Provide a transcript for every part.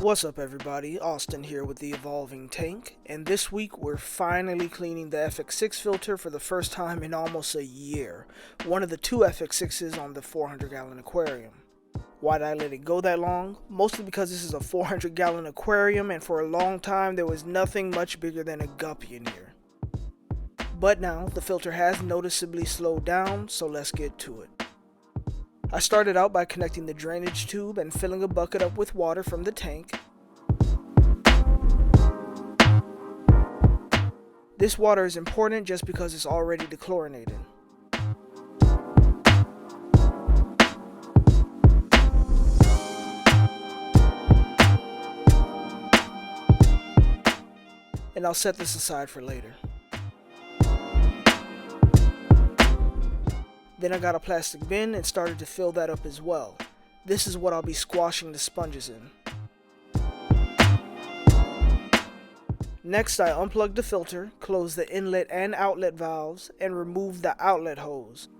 What's up everybody, Austin here with the Evolving Tank, and this week we're finally cleaning the FX6 filter for the first time in almost a year. One of the two FX6s on the 400 gallon aquarium. Why did I let it go that long? Mostly because this is a 400 gallon aquarium and for a long time there was nothing much bigger than a guppy in here. But now the filter has noticeably slowed down, so let's get to it. I started out by connecting the drainage tube and filling a bucket up with water from the tank. This water is important just because it's already dechlorinated. And I'll set this aside for later. Then I got a plastic bin and started to fill that up as well. This is what I'll be squashing the sponges in. Next I unplugged the filter, closed the inlet and outlet valves, and removed the outlet hose,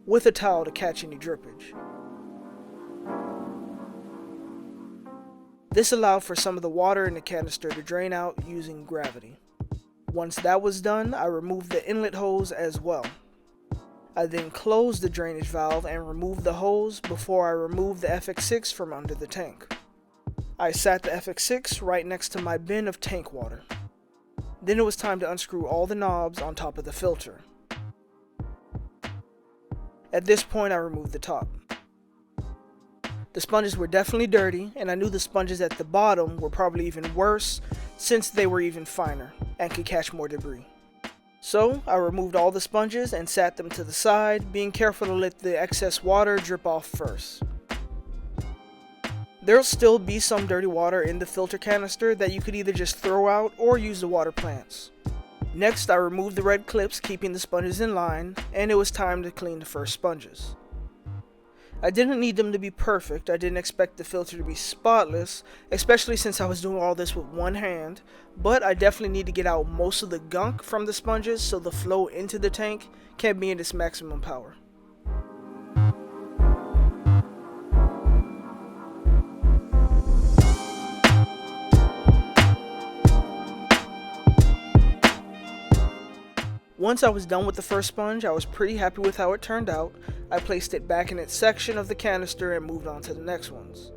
with a towel to catch any drippage. This allowed for some of the water in the canister to drain out using gravity. Once that was done, I removed the inlet hose as well. I then closed the drainage valve and removed the hose before I removed the FX6 from under the tank. I sat the FX6 right next to my bin of tank water. Then it was time to unscrew all the knobs on top of the filter. At this point I removed the top. The sponges were definitely dirty, and I knew the sponges at the bottom were probably even worse since they were even finer and could catch more debris. So I removed all the sponges and sat them to the side, being careful to let the excess water drip off first. There'll still be some dirty water in the filter canister that you could either just throw out or use to water plants. Next I removed the red clips, keeping the sponges in line, and it was time to clean the first sponges. I didn't need them to be perfect. I didn't expect the filter to be spotless, especially since I was doing all this with one hand, but I definitely need to get out most of the gunk from the sponges so the flow into the tank can be in its maximum power. Once I was done with the first sponge, I was pretty happy with how it turned out. I placed it back in its section of the canister and moved on to the next ones.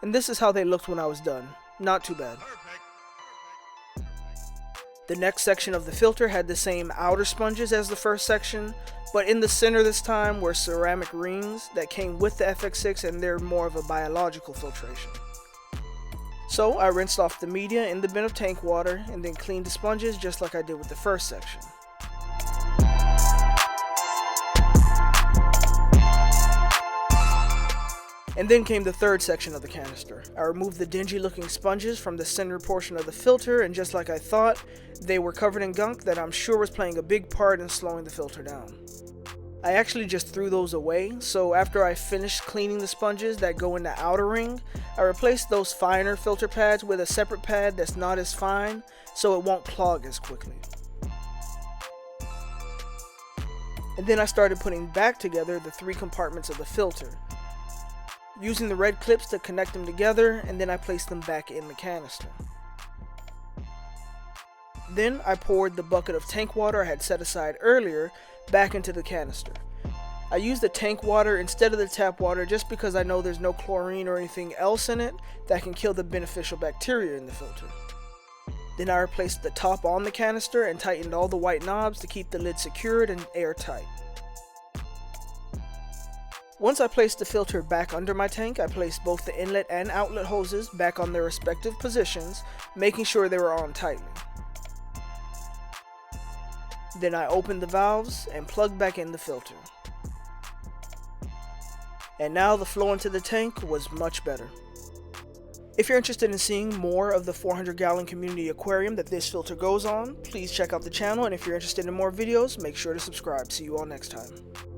And this is how they looked when I was done. Not too bad. The next section of the filter had the same outer sponges as the first section, but in the center this time were ceramic rings that came with the FX6, and they're more of a biological filtration. So I rinsed off the media in the bin of tank water and then cleaned the sponges just like I did with the first section. And then came the third section of the canister. I removed the dingy looking sponges from the center portion of the filter, and just like I thought, they were covered in gunk that I'm sure was playing a big part in slowing the filter down. I actually just threw those away, so after I finished cleaning the sponges that go in the outer ring, I replaced those finer filter pads with a separate pad that's not as fine, so it won't clog as quickly. And then I started putting back together the three compartments of the filter, using the red clips to connect them together, and then I placed them back in the canister. Then I poured the bucket of tank water I had set aside earlier back into the canister. I used the tank water instead of the tap water just because I know there's no chlorine or anything else in it that can kill the beneficial bacteria in the filter. Then I replaced the top on the canister and tightened all the white knobs to keep the lid secured and airtight. Once I placed the filter back under my tank, I placed both the inlet and outlet hoses back on their respective positions, making sure they were on tightly. Then I opened the valves and plugged back in the filter. And now the flow into the tank was much better. If you're interested in seeing more of the 400 gallon community aquarium that this filter goes on, please check out the channel, and if you're interested in more videos, make sure to subscribe. See you all next time.